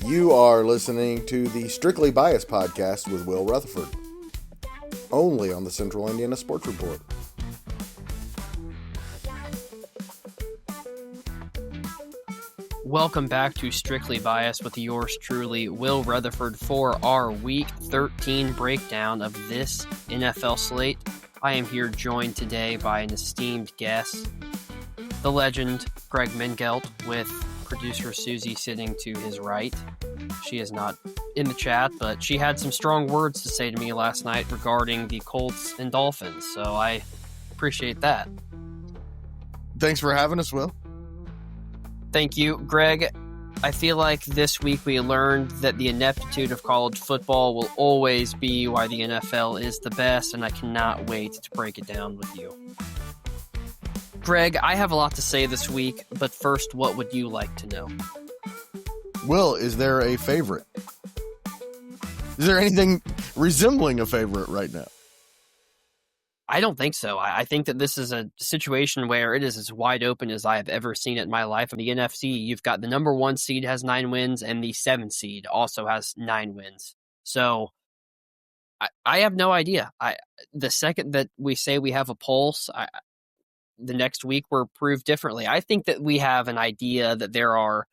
You are listening to the Strictly Biased podcast with Will Retherford, only on the Central Indiana Sports Report. Welcome back to Strictly Biased with yours truly, Will Retherford, for our Week 13 breakdown of this NFL slate. I am here joined today by an esteemed guest, the legend, Greg Mingelt, with producer Susie sitting to his right. She is not in the chat, but she had some strong words to say to me last night regarding the Colts and Dolphins, so I appreciate that. Thanks for having us, Will. Thank you, Greg. I feel like this week we learned that the ineptitude of college football will always be why the NFL is the best, and I cannot wait to break it down with you. Greg, I have a lot to say this week, but first, what would you like to know? Will, is there a favorite? Is there anything resembling a favorite right now? I don't think so. I think that this is a situation where it is as wide open as I have ever seen it in my life. In the NFC, you've got the number 1 seed has 9 wins, and the 7 seed also has 9 wins. So I have no idea. The second that we say we have a pulse, the next week we're proved differently. I think that we have an idea that there are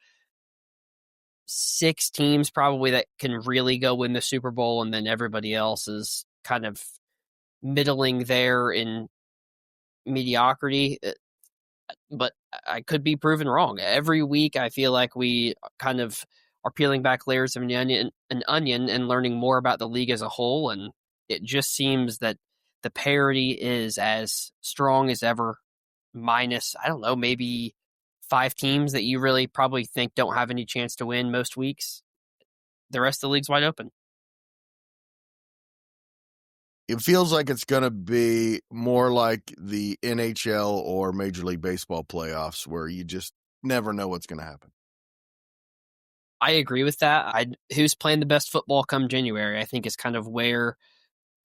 6 teams probably that can really go win the Super Bowl, and then everybody else is kind of middling there in mediocrity. But I could be proven wrong. Every week I feel like we kind of are peeling back layers of an onion and learning more about the league as a whole, and it just seems that the parity is as strong as ever, minus, I don't know, maybe 5 teams that you really probably think don't have any chance to win most weeks. The rest of the league's wide open. It feels like it's going to be more like the NHL or Major League Baseball playoffs, where you just never know what's going to happen. I agree with that. Who's playing the best football come January, I think, is kind of where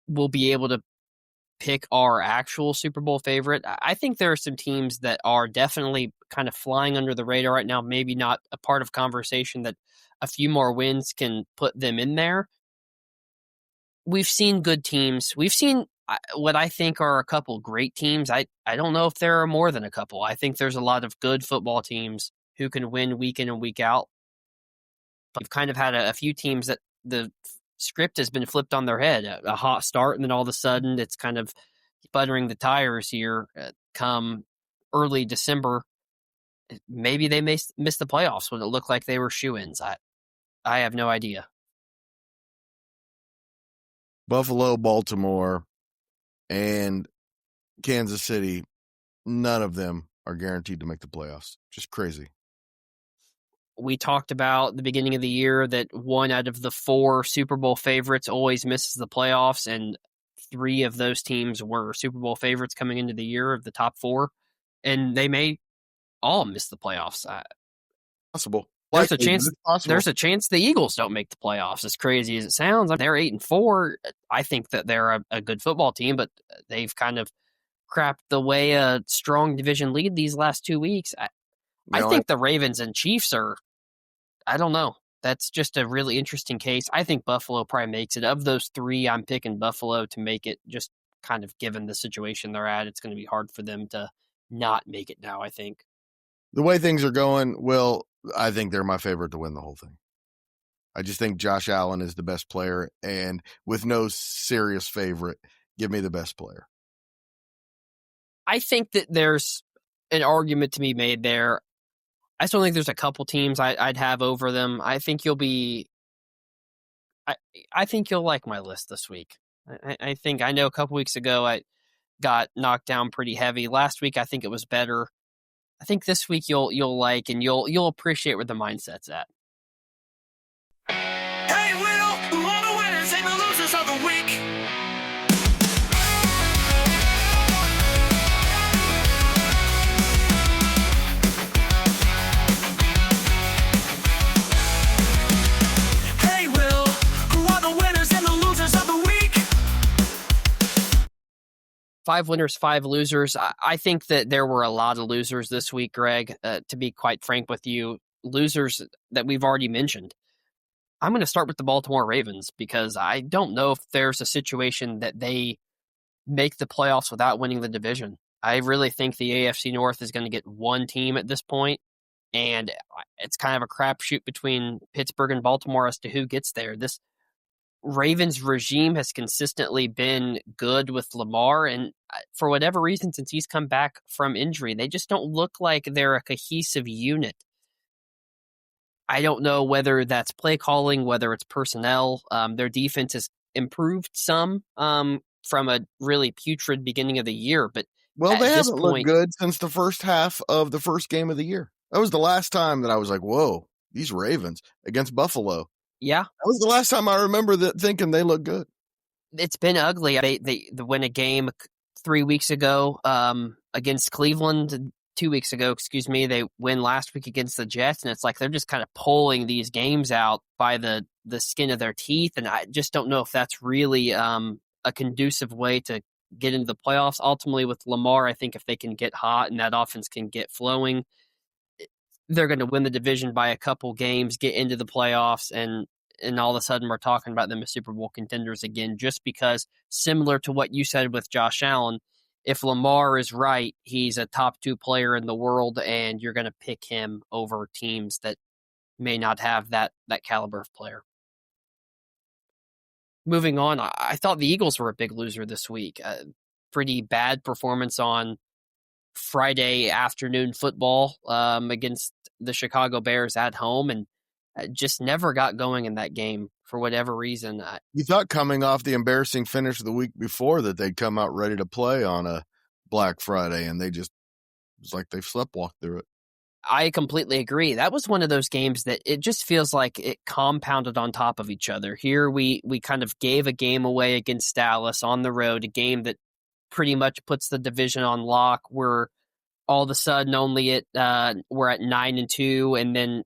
we'll be able to pick our actual Super Bowl favorite. I think there are some teams that are definitely kind of flying under the radar right now, maybe not a part of conversation, that a few more wins can put them in there. We've seen good teams. We've seen what I think are a couple great teams. I don't know if there are more than a couple. I think there's a lot of good football teams who can win week in and week out. But we've kind of had a few teams that the script has been flipped on their head. A hot start, and then all of a sudden it's kind of buttering the tires here come early December. Maybe they may miss the playoffs when it looked like they were shoo-ins. I have no idea. Buffalo, Baltimore, and Kansas City, none of them are guaranteed to make the playoffs. Just crazy. We talked about the beginning of the year that 1 out of the 4 Super Bowl favorites always misses the playoffs, and 3 of those teams were Super Bowl favorites coming into the year of the top 4, and they may all miss the playoffs. Possible. There's a chance the Eagles don't make the playoffs, as crazy as it sounds. They're 8-4. I think that they're a good football team, but they've kind of crapped the way a strong division lead these last 2 weeks. I think the Ravens and Chiefs are, I don't know. That's just a really interesting case. I think Buffalo probably makes it. Of those 3, I'm picking Buffalo to make it, just kind of given the situation they're at. It's going to be hard for them to not make it now, I think. The way things are going, Will, I think they're my favorite to win the whole thing. I just think Josh Allen is the best player, and with no serious favorite, give me the best player. I think that there's an argument to be made there. I still think there's a couple teams I'd have over them. I think you'll like my list this week. I know a couple weeks ago I got knocked down pretty heavy. Last week I think it was better. I think this week you'll like, and you'll appreciate where the mindset's at. Hey, Will, who are the winners and the losers of the week? 5 winners, 5 losers. I think that there were a lot of losers this week, Greg, to be quite frank with you. Losers that we've already mentioned. I'm going to start with the Baltimore Ravens because I don't know if there's a situation that they make the playoffs without winning the division. I really think the AFC North is going to get one team at this point, and it's kind of a crapshoot between Pittsburgh and Baltimore as to who gets there. This Ravens regime has consistently been good with Lamar, and for whatever reason, since he's come back from injury, they just don't look like they're a cohesive unit. I don't know whether that's play calling, whether it's personnel. Their defense has improved some from a really putrid beginning of the year, but Well, at they this haven't looked point, good since the first half of the first game of the year. That was the last time that I was like, whoa, these Ravens against Buffalo. yeah, That was the last time I remember thinking they looked good. it's been ugly. They win a game 3 weeks ago against Cleveland. 2 weeks ago, excuse me, they win last week against the Jets, and it's like they're just kind of pulling these games out by the skin of their teeth, and I just don't know if that's really a conducive way to get into the playoffs. Ultimately, with Lamar, I think if they can get hot and that offense can get flowing, they're going to win the division by a couple games, get into the playoffs, and all of a sudden we're talking about them as Super Bowl contenders again, just because, similar to what you said with Josh Allen, if Lamar is right, he's a top 2 player in the world, and you're going to pick him over teams that may not have that caliber of player. Moving on, I thought the Eagles were a big loser this week. Pretty bad performance on Friday afternoon football against the Chicago Bears at home, and just never got going in that game for whatever reason. You thought coming off the embarrassing finish the week before that they'd come out ready to play on a Black Friday, and it was like they sleptwalked through it. I completely agree. That was one of those games that it just feels like it compounded on top of each other. Here we kind of gave a game away against Dallas on the road, a game that pretty much puts the division on lock. We're all of a sudden we're at 9-2, and then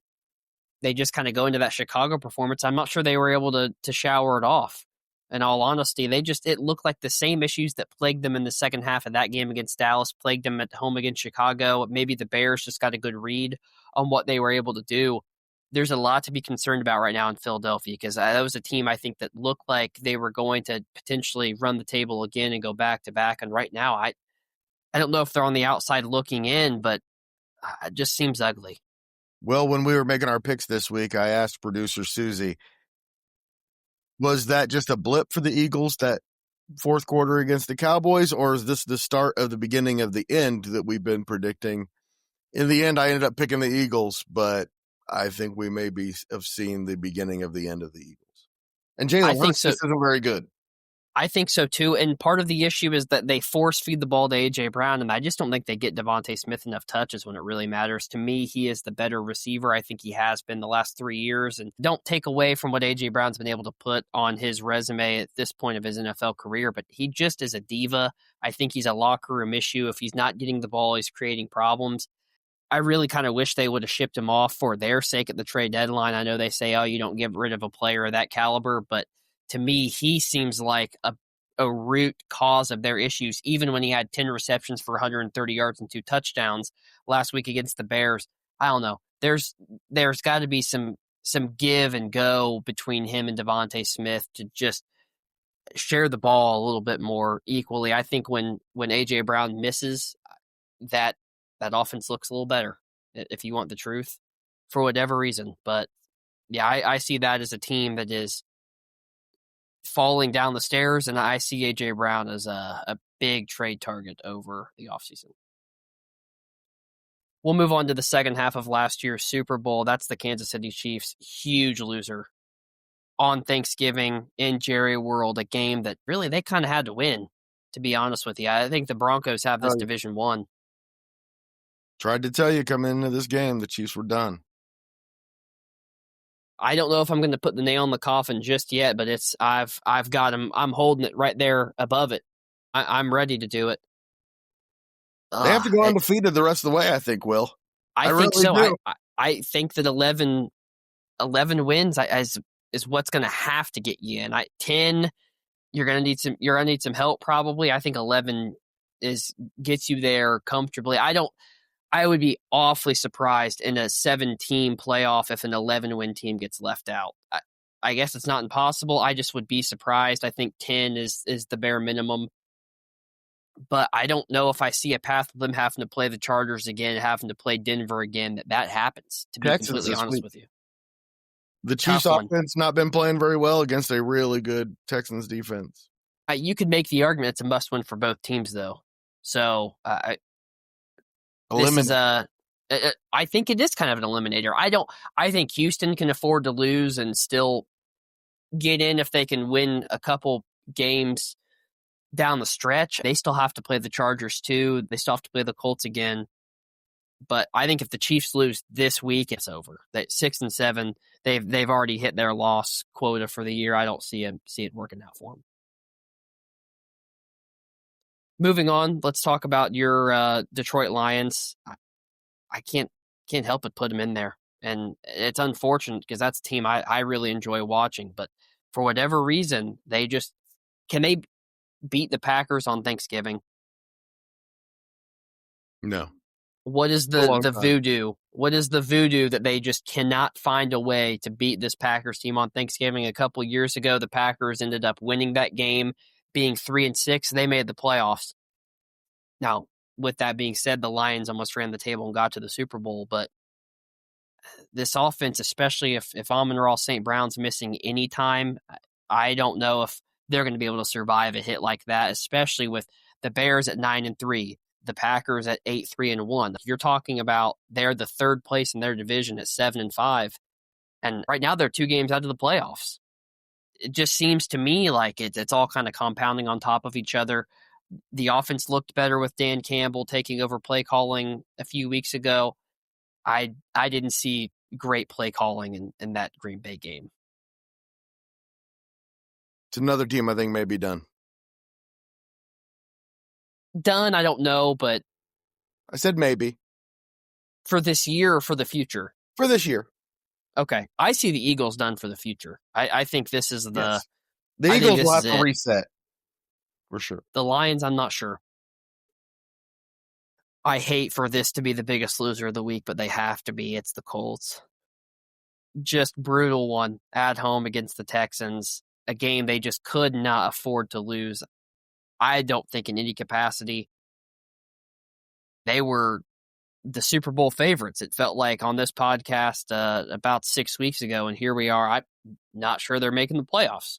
they just kind of go into that Chicago performance. I'm not sure they were able to shower it off. In all honesty, it looked like the same issues that plagued them in the second half of that game against Dallas plagued them at home against Chicago. Maybe the Bears just got a good read on what they were able to do. There's a lot to be concerned about right now in Philadelphia, because that was a team I think that looked like they were going to potentially run the table again and go back to back. And right now, I don't know if they're on the outside looking in, but it just seems ugly. Well, when we were making our picks this week, I asked producer Susie, was that just a blip for the Eagles, that fourth quarter against the Cowboys, or is this the start of the beginning of the end that we've been predicting? In the end, I ended up picking the Eagles, but I think we may have seen the beginning of the end of the Eagles. And Jalen Hurts just isn't very good. I think so too, and part of the issue is that they force feed the ball to A.J. Brown, and I just don't think they get Devontae Smith enough touches when it really matters. To me, he is the better receiver. I think he has been the last 3 years, and don't take away from what A.J. Brown's been able to put on his resume at this point of his NFL career, but he just is a diva. I think he's a locker room issue. If he's not getting the ball, he's creating problems. I really kind of wish they would have shipped him off for their sake at the trade deadline. I know they say, oh, you don't get rid of a player of that caliber, but to me, he seems like a root cause of their issues, even when he had 10 receptions for 130 yards and 2 touchdowns last week against the Bears. I don't know. There's got to be some give and go between him and Devontae Smith to just share the ball a little bit more equally. I think when A.J. Brown misses, that offense looks a little better, if you want the truth, for whatever reason. But yeah, I see that as a team that is falling down the stairs, and I see A.J. Brown as a big trade target over the offseason. We'll move on to the second half of last year's Super Bowl. That's the Kansas City Chiefs, huge loser on Thanksgiving in Jerry World, a game that really they kind of had to win, to be honest with you. I think the Broncos have this division won. Tried to tell you coming into this game, the Chiefs were done. I don't know if I'm going to put the nail in the coffin just yet, but I've got him. I'm holding it right there above it. I'm ready to do it. They have to go undefeated the rest of the way, I think, Will. I think really so. I think that 11 wins is what's going to have to get you in. 10, you're going to need some help probably. I think 11 gets you there comfortably. I would be awfully surprised in a 7-team playoff if an 11-win team gets left out. I guess it's not impossible. I just would be surprised. I think 10 is the bare minimum. But I don't know if I see a path of them having to play the Chargers again, having to play Denver again, that happens, to be Texans completely this honest week. with you. The Chiefs Tough one. offense not been playing very well against a really good Texans defense. You could make the argument it's a must-win for both teams, though. So this is I think it is kind of an eliminator. I think Houston can afford to lose and still get in if they can win a couple games down the stretch. They still have to play the Chargers too. They still have to play the Colts again. But I think if the Chiefs lose this week, it's over. That 6-7, they've already hit their loss quota for the year. I don't see it working out for them. Moving on, let's talk about your Detroit Lions. I can't help but put them in there, and it's unfortunate because that's a team I really enjoy watching. But for whatever reason, can they beat the Packers on Thanksgiving? No. What is the voodoo? What is the voodoo that they just cannot find a way to beat this Packers team on Thanksgiving? A couple years ago, the Packers ended up winning that game, being 3-6. They made the playoffs. Now, with that being said, the Lions almost ran the table and got to the Super Bowl, but this offense, especially if Amon-Ra St. Brown's missing any time, I don't know if they're going to be able to survive a hit like that, especially with the Bears at 9-3, the Packers at 8-3-1. You're talking about they're the third place in their division at 7-5, and right now they're 2 games out of the playoffs. It just seems to me like it's all kind of compounding on top of each other. The offense looked better with Dan Campbell taking over play calling a few weeks ago. I didn't see great play calling in that Green Bay game. It's another team I think may be done. Done, I don't know, but I said maybe. For this year or for the future? For this year. Okay. I see the Eagles done for the future. I think this is The Eagles will have to reset. For sure. The Lions, I'm not sure. I hate for this to be the biggest loser of the week, but they have to be. It's the Colts. Just brutal one at home against the Texans. A game they just could not afford to lose. I don't think in any capacity. They were the Super Bowl favorites, it felt like, on this podcast about 6 weeks ago, and here we are. I'm not sure they're making the playoffs.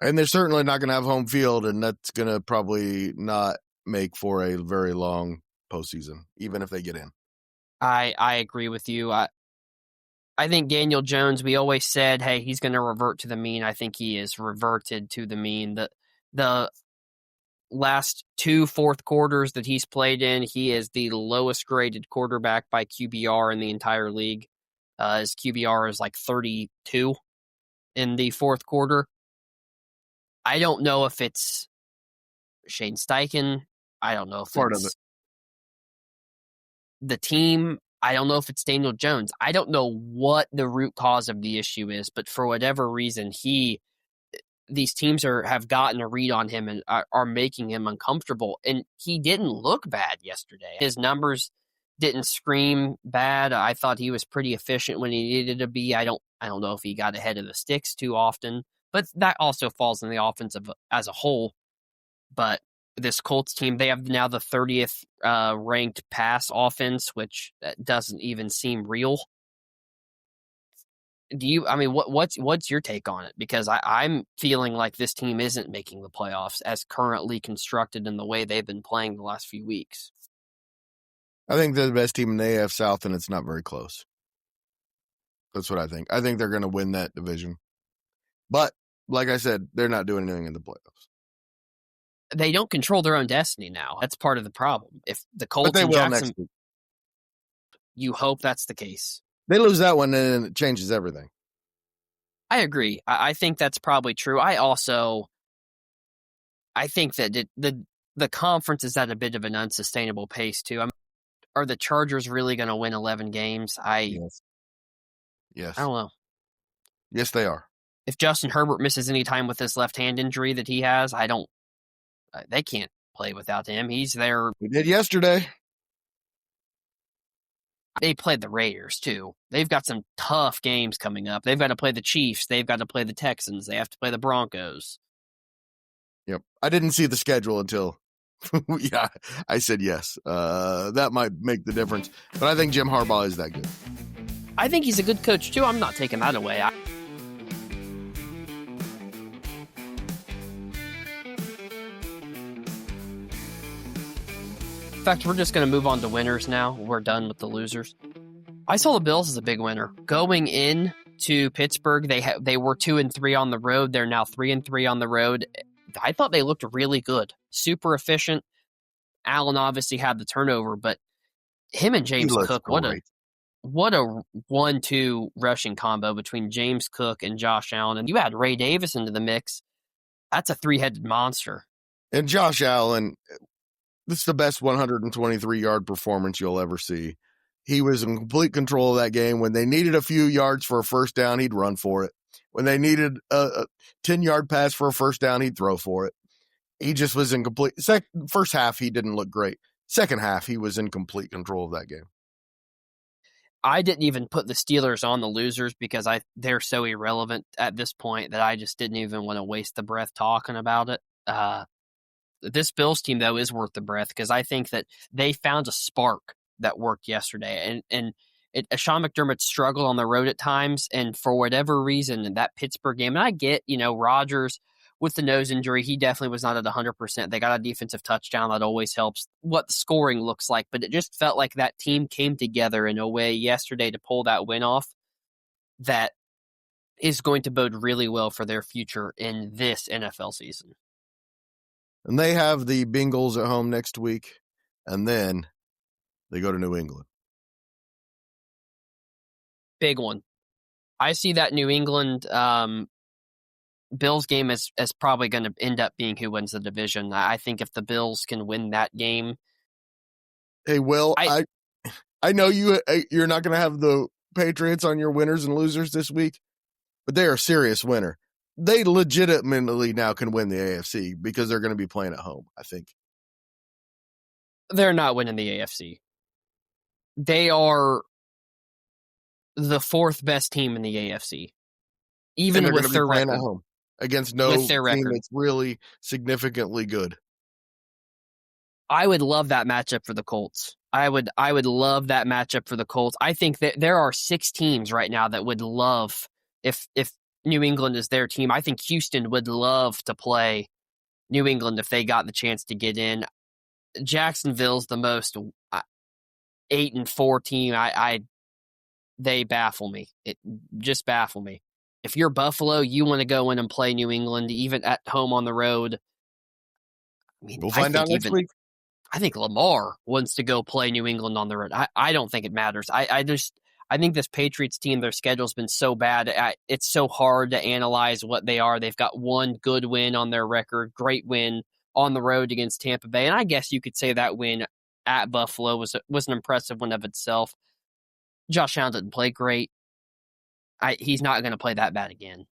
And they're certainly not going to have home field, and that's going to probably not make for a very long postseason, even if they get in. I agree with you. I think Daniel Jones, we always said, hey, he's going to revert to the mean. I think he is reverted to the mean. The last 2 fourth quarters that he's played in, he is the lowest graded quarterback by QBR in the entire league. His QBR is like 32 in the fourth quarter. I don't know if it's Shane Steichen. I don't know if Part it's of it. The team. I don't know if it's Daniel Jones. I don't know what the root cause of the issue is, but for whatever reason, these teams have gotten a read on him and are making him uncomfortable. And he didn't look bad yesterday. His numbers didn't scream bad. I thought he was pretty efficient when he needed to be. I don't know if he got ahead of the sticks too often, but that also falls in the offensive as a whole. But this Colts team, they have now the 30th ranked pass offense, which doesn't even seem real. What's your take on it? Because I'm feeling like this team isn't making the playoffs as currently constructed in the way they've been playing the last few weeks. I think they're the best team in the AF South, and it's not very close. That's what I think. I think they're going to win that division. But, like I said, they're not doing anything in the playoffs. They don't control their own destiny now. That's part of the problem. If the Colts but they and will Jackson, next week. You hope that's the case. They lose that one, and it changes everything. I agree. I think that's probably true. I think that the conference is at a bit of an unsustainable pace, too. Are the Chargers really going to win 11 games? Yes. I don't know. Yes, they are. If Justin Herbert misses any time with this left hand injury that he has, they can't play without him. He's there. We did yesterday. They played the Raiders, too. They've got some tough games coming up. They've got to play the Chiefs. They've got to play the Texans. They have to play the Broncos. Yep. I didn't see the schedule until yeah, I said yes. That might make the difference. But I think Jim Harbaugh is that good. I think he's a good coach, too. I'm not taking that away. In fact, we're just going to move on to winners now. We're done with the losers. I saw the Bills as a big winner. Going in to Pittsburgh, they were 2-3 on the road. They're now 3-3 on the road. I thought they looked really good. Super efficient. Allen obviously had the turnover, but him and James Cook, what a 1-2 rushing combo between James Cook and Josh Allen. And you add Ray Davis into the mix. That's a three-headed monster. And Josh Allen, this is the best 123-yard performance you'll ever see. He was in complete control of that game. When they needed a few yards for a first down, he'd run for it. When they needed a 10-yard pass for a first down, he'd throw for it. He just was in complete – first half, he didn't look great. Second half, he was in complete control of that game. I didn't even put the Steelers on the losers because they're so irrelevant at this point that I just didn't even want to waste the breath talking about it. This Bills team, though, is worth the breath because I think that they found a spark that worked yesterday. And Sean McDermott struggled on the road at times, and for whatever reason, in that Pittsburgh game, and I get, Rodgers with the nose injury, he definitely was not at 100%. They got a defensive touchdown. That always helps what the scoring looks like, but it just felt like that team came together in a way yesterday to pull that win off that is going to bode really well for their future in this NFL season. And they have the Bengals at home next week, and then they go to New England. Big one. I see that New England Bills game as probably going to end up being who wins the division. I think if the Bills can win that game. Hey, Will, I know you're not going to have the Patriots on your winners and losers this week, but they are a serious winner. They legitimately now can win the AFC because they're going to be playing at home, I think. They're not winning the AFC. They are the fourth best team in the AFC. Even with their record. At home against no team that's really significantly good. I would love that matchup for the Colts. I would love that matchup for the Colts. I think that there are 6 teams right now that would love if New England is their team. I think Houston would love to play New England if they got the chance to get in. Jacksonville's the most 8-4 team. They baffle me. It just baffle me. If you're Buffalo, you want to go in and play New England, even at home on the road. I mean, we'll find out next week. I think Lamar wants to go play New England on the road. I don't think it matters. I think this Patriots team, their schedule's been so bad. It's so hard to analyze what they are. They've got one good win on their record, great win on the road against Tampa Bay. And I guess you could say that win at Buffalo was an impressive one of itself. Josh Allen didn't play great. He's not going to play that bad again.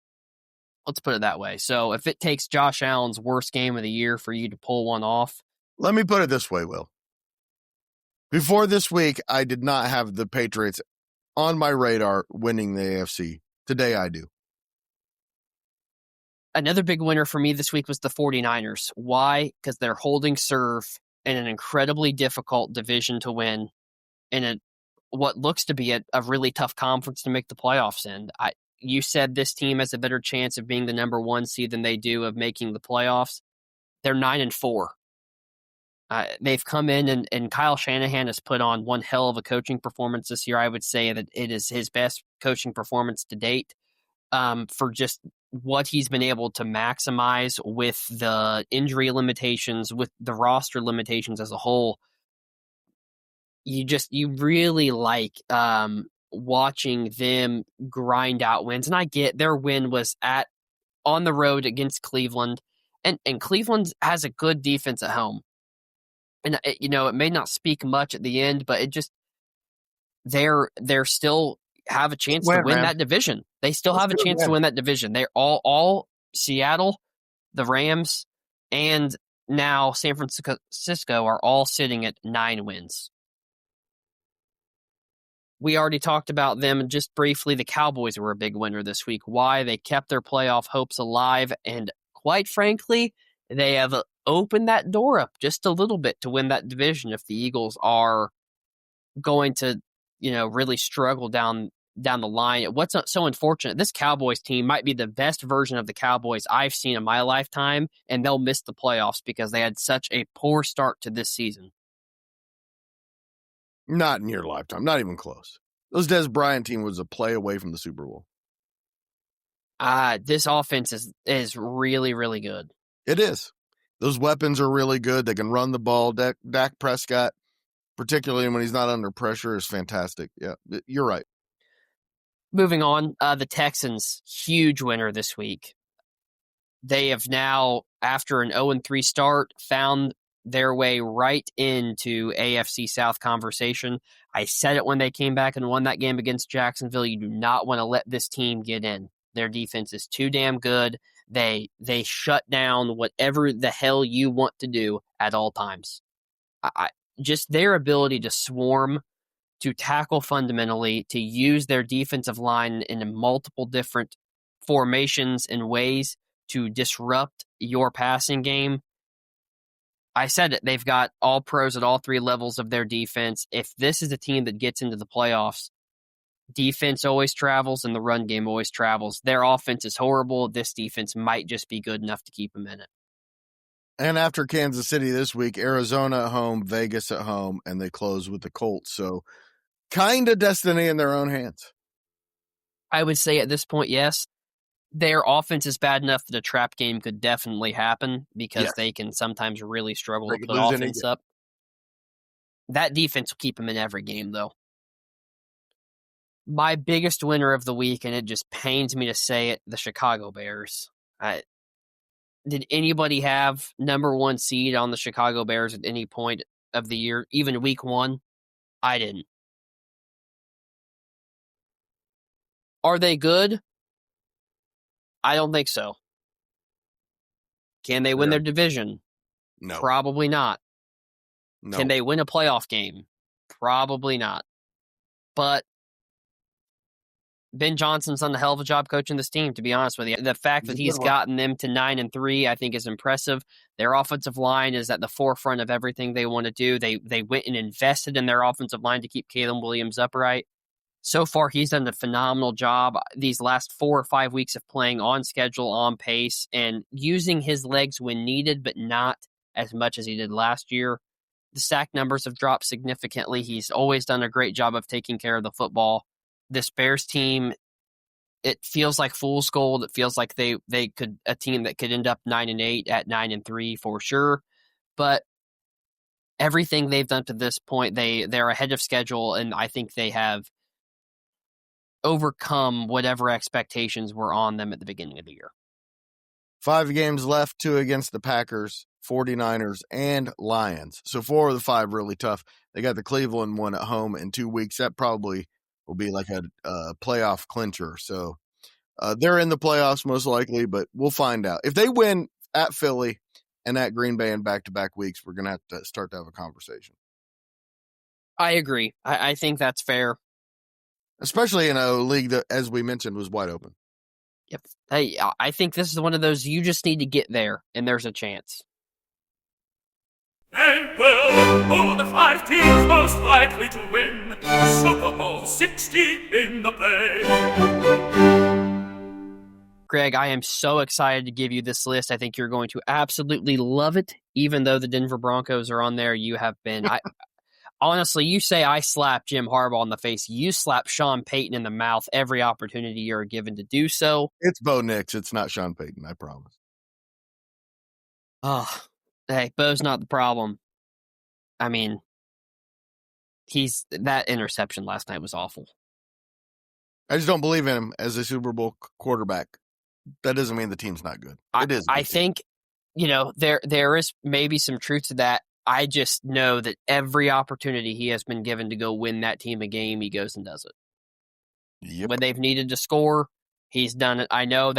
Let's put it that way. So if it takes Josh Allen's worst game of the year for you to pull one off. Let me put it this way, Will. Before this week, I did not have the Patriots on my radar winning the AFC. Today I do. Another big winner for me this week was the 49ers. Why? Because they're holding serve in an incredibly difficult division to win in what looks to be a really tough conference to make the playoffs in. You said this team has a better chance of being the number 1 seed than they do of making the playoffs. They're 9-4. They've come in and Kyle Shanahan has put on one hell of a coaching performance this year. I would say that it is his best coaching performance to date for just what he's been able to maximize with the injury limitations, with the roster limitations as a whole. You really like watching them grind out wins. And I get their win was on the road against Cleveland, and Cleveland has a good defense at home. And it may not speak much at the end, but it just they're still have a chance to win that division. They still have a chance to win that division. They're all Seattle, the Rams, and now San Francisco are all sitting at 9 wins. We already talked about them just briefly. The Cowboys were a big winner this week. Why? They kept their playoff hopes alive, and quite frankly, they have opened that door up just a little bit to win that division if the Eagles are going to, really struggle down the line. What's so unfortunate, this Cowboys team might be the best version of the Cowboys I've seen in my lifetime, and they'll miss the playoffs because they had such a poor start to this season. Not in your lifetime. Not even close. Those Des Bryant team was a play away from the Super Bowl. This offense is really, really good. It is. Those weapons are really good. They can run the ball. Dak Prescott, particularly when he's not under pressure, is fantastic. Yeah, you're right. Moving on, the Texans, huge winner this week. They have now, after an 0-3 start, found their way right into AFC South conversation. I said it when they came back and won that game against Jacksonville. You do not want to let this team get in. Their defense is too damn good. They shut down whatever the hell you want to do at all times. Just their ability to swarm, to tackle fundamentally, to use their defensive line in multiple different formations and ways to disrupt your passing game. I said it, they've got all pros at all three levels of their defense. If this is a team that gets into the playoffs, defense always travels and the run game always travels. Their offense is horrible. This defense might just be good enough to keep them in it. And after Kansas City this week, Arizona at home, Vegas at home, and they close with the Colts. So kind of destiny in their own hands. I would say at this point, yes. Their offense is bad enough that a trap game could definitely happen because they can sometimes really struggle to put offense up. That defense will keep them in every game, though. My biggest winner of the week, and it just pains me to say it, the Chicago Bears. Did anybody have number one seed on the Chicago Bears at any point of the year, even week one? I didn't. Are they good? I don't think so. Can they win their division? No. Probably not. No. Can they win a playoff game? Probably not. But Ben Johnson's done a hell of a job coaching this team, to be honest with you. The fact that he's gotten them to 9-3, I think, is impressive. Their offensive line is at the forefront of everything they want to do. They went and invested in their offensive line to keep Caleb Williams upright. So far, he's done a phenomenal job these last 4 or 5 weeks of playing on schedule, on pace, and using his legs when needed, but not as much as he did last year. The sack numbers have dropped significantly. He's always done a great job of taking care of the football. This Bears team, it feels like fool's gold. It feels like they could, a team that could end up 9-8 at 9-3 for sure. But everything they've done to this point, they're ahead of schedule, and I think they have overcome whatever expectations were on them at the beginning of the year. 5 games left, 2 against the Packers, 49ers, and Lions. So 4 of the 5 really tough. They got the Cleveland one at home in 2 weeks. That probably will be like a playoff clincher. So they're in the playoffs most likely, but we'll find out. If they win at Philly and at Green Bay in back-to-back weeks, we're going to have to start to have a conversation. I agree. I think that's fair. Especially in a league that, as we mentioned, was wide open. Yep. Hey, I think this is one of those you just need to get there, and there's a chance. And well, who are the 5 teams most likely to win Super Bowl 60 in the play? Greg, I am so excited to give you this list. I think you're going to absolutely love it. Even though the Denver Broncos are on there, you have been... Honestly, you say I slap Jim Harbaugh in the face. You slap Sean Payton in the mouth every opportunity you're given to do so. It's Bo Nix. It's not Sean Payton, I promise. Oh, hey, Bo's not the problem. I mean, that interception last night was awful. I just don't believe in him as a Super Bowl quarterback. That doesn't mean the team's not good. It is. I think, there is maybe some truth to that. I just know that every opportunity he has been given to go win that team a game, he goes and does it. Yep. When they've needed to score, he's done it. I know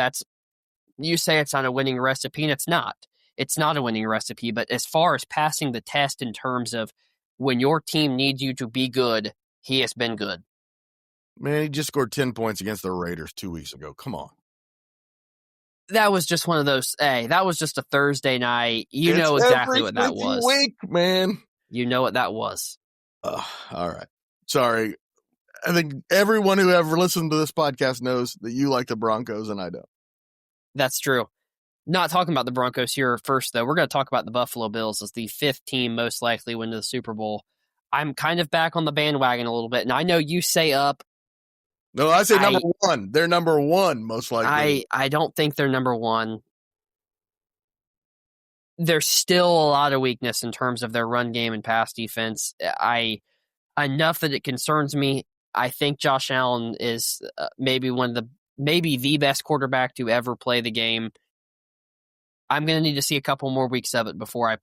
you say it's not a winning recipe, and it's not. It's not a winning recipe, but as far as passing the test in terms of when your team needs you to be good, he has been good. Man, he just scored 10 points against the Raiders 2 weeks ago. Come on. That was just one of those, that was just a Thursday night. You It's know exactly what that every was. week, man. You know what that was. All right. Sorry. I think everyone who ever listened to this podcast knows that you like the Broncos and I don't. That's true. Not talking about the Broncos here first, though. We're going to talk about the Buffalo Bills as the 5th team most likely win the Super Bowl. I'm kind of back on the bandwagon a little bit, and I know you say up. No, I say number one. They're number one, most likely. I don't think they're number one. There's still a lot of weakness in terms of their run game and pass defense. Enough that it concerns me. I think Josh Allen is maybe the best quarterback to ever play the game. I'm going to need to see a couple more weeks of it before I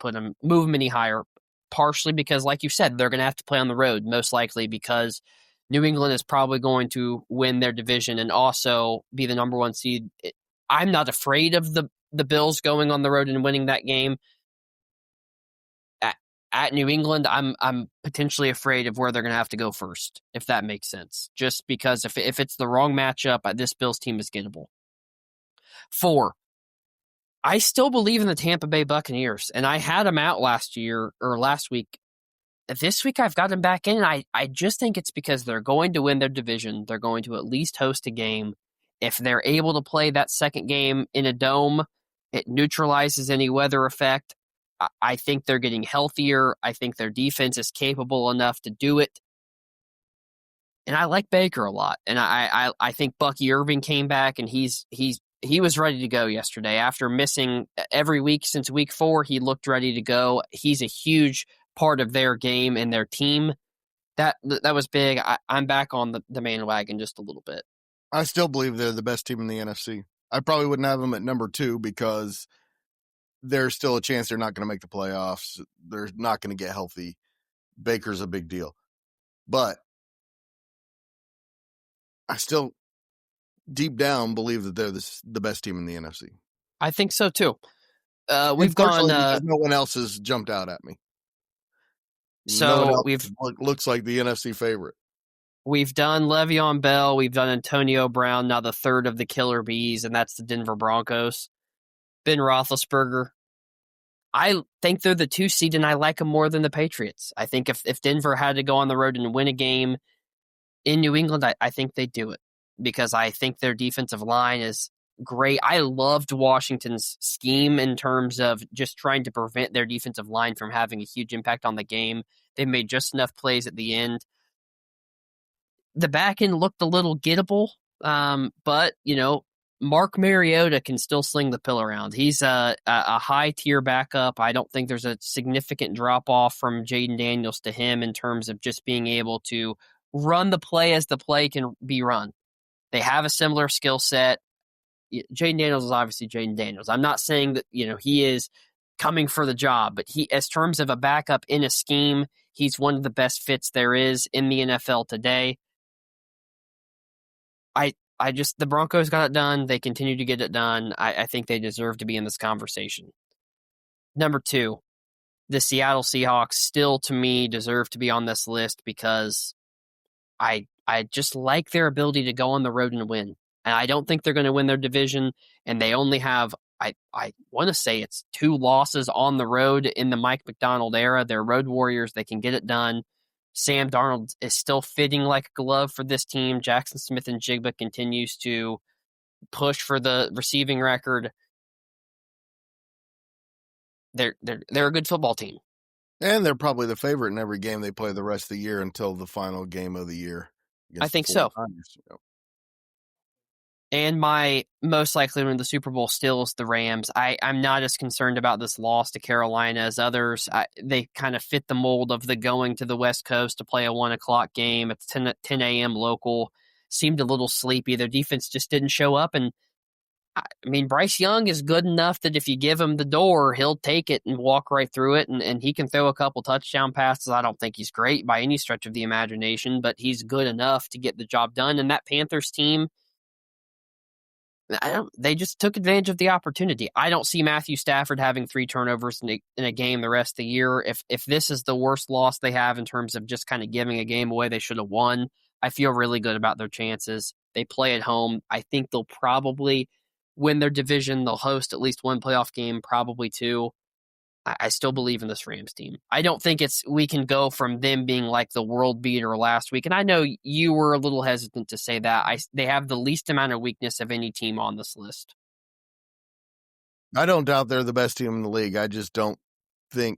move him any higher, partially because, like you said, they're going to have to play on the road, most likely because New England is probably going to win their division and also be the number 1 seed. I'm not afraid of the Bills going on the road and winning that game. At New England, I'm potentially afraid of where they're going to have to go first, if that makes sense. Just because if it's the wrong matchup, this Bills team is gettable. 4, I still believe in the Tampa Bay Buccaneers, and I had them out last week. This week I've got them back in, and I just think it's because they're going to win their division. They're going to at least host a game. If they're able to play that second game in a dome, it neutralizes any weather effect. I think they're getting healthier. I think their defense is capable enough to do it. And I like Baker a lot. And I think Bucky Irving came back, and he was ready to go yesterday. After missing every week since week 4, he looked ready to go. He's a huge part of their game and their team. That was big. I'm back on the bandwagon just a little bit. I still believe they're the best team in the NFC. I probably wouldn't have them at number 2 because there's still a chance they're not going to make the playoffs. They're not going to get healthy. Baker's a big deal. But I still, deep down, believe that they're the best team in the NFC. I think so, too. We've gone... because no one else has jumped out at me. So looks like the NFC favorite. We've done Le'Veon Bell. We've done Antonio Brown, now the 3rd of the Killer Bees, and that's the Denver Broncos. Ben Roethlisberger. I think they're the 2 seed, and I like them more than the Patriots. I think if Denver had to go on the road and win a game in New England, I think they'd do it because I think their defensive line is great. I loved Washington's scheme in terms of just trying to prevent their defensive line from having a huge impact on the game. They made just enough plays at the end. The back end looked a little gettable, but, Mark Mariota can still sling the pill around. He's a high-tier backup. I don't think there's a significant drop-off from Jaden Daniels to him in terms of just being able to run the play as the play can be run. They have a similar skill set. Jaden Daniels is obviously Jaden Daniels. I'm not saying that, he is coming for the job, but as terms of a backup in a scheme, he's one of the best fits there is in the NFL today. The Broncos got it done. They continue to get it done. I think they deserve to be in this conversation. Number 2, the Seattle Seahawks still, to me, deserve to be on this list because I just like their ability to go on the road and win. And I don't think they're going to win their division, and they only have, I want to say it's 2 losses on the road in the Mike McDonald era. They're road warriors. They can get it done. Sam Darnold is still fitting like a glove for this team. Jackson Smith and Jigba continues to push for the receiving record. They're a good football team. And they're probably the favorite in every game they play the rest of the year until the final game of the year. I think so. And my most likely win the Super Bowl still is the Rams. I'm not as concerned about this loss to Carolina as others. They kind of fit the mold of the going to the West Coast to play a 1 o'clock game. It's 10 a.m. local. Seemed a little sleepy. Their defense just didn't show up. And Bryce Young is good enough that if you give him the door, he'll take it and walk right through it. And he can throw a couple touchdown passes. I don't think he's great by any stretch of the imagination, but he's good enough to get the job done. And that Panthers team, they just took advantage of the opportunity. I don't see Matthew Stafford having 3 turnovers in a game the rest of the year. If this is the worst loss they have in terms of just kind of giving a game away they should have won, I feel really good about their chances. They play at home. I think they'll probably win their division. They'll host at least one playoff game, probably two. I still believe in this Rams team. I don't think we can go from them being like the world beater last week. And I know you were a little hesitant to say that. They have the least amount of weakness of any team on this list. I don't doubt they're the best team in the league. I just don't think.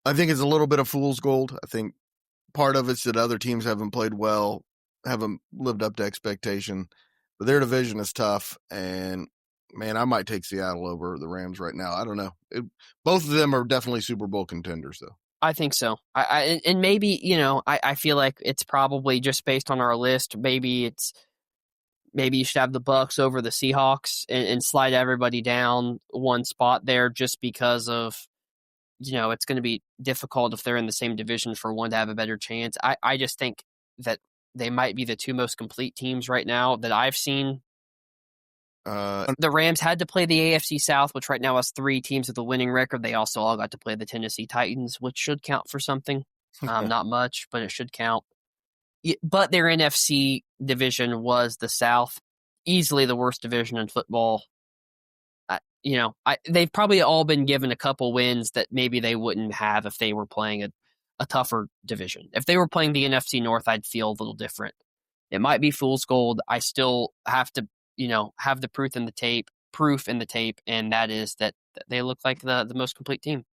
I think it's a little bit of fool's gold. I think part of it's that other teams haven't played well, haven't lived up to expectation. But their division is tough, and man, I might take Seattle over the Rams right now. I don't know. Both of them are definitely Super Bowl contenders, though. I think so. And maybe, I feel like it's probably just based on our list. Maybe you should have the Bucs over the Seahawks and slide everybody down one spot there just because of, it's going to be difficult if they're in the same division for one to have a better chance. I just think that they might be the two most complete teams right now that I've seen. The Rams had to play the AFC South, which right now has 3 teams with a winning record. They also all got to play the Tennessee Titans, which should count for something. Not much, but it should count. But their NFC division was the South, easily the worst division in football. They've probably all been given a couple wins that maybe they wouldn't have if they were playing a tougher division. If they were playing the NFC North, I'd feel a little different. It might be fool's gold. I still have to, have the proof in the tape, and that is that they look like the most complete team.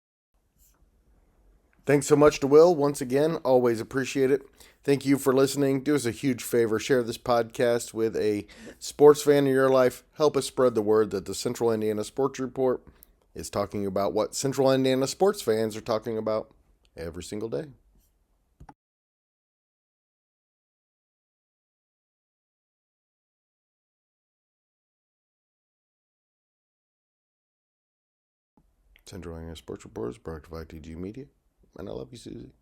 Thanks so much to Will. Once again, always appreciate it. Thank you for listening. Do us a huge favor. Share this podcast with a sports fan in your life. Help us spread the word that the Central Indiana Sports Report is talking about what Central Indiana sports fans are talking about every single day. Central Indiana Sports Report is brought to you by ITG Media. And I love you, Susie.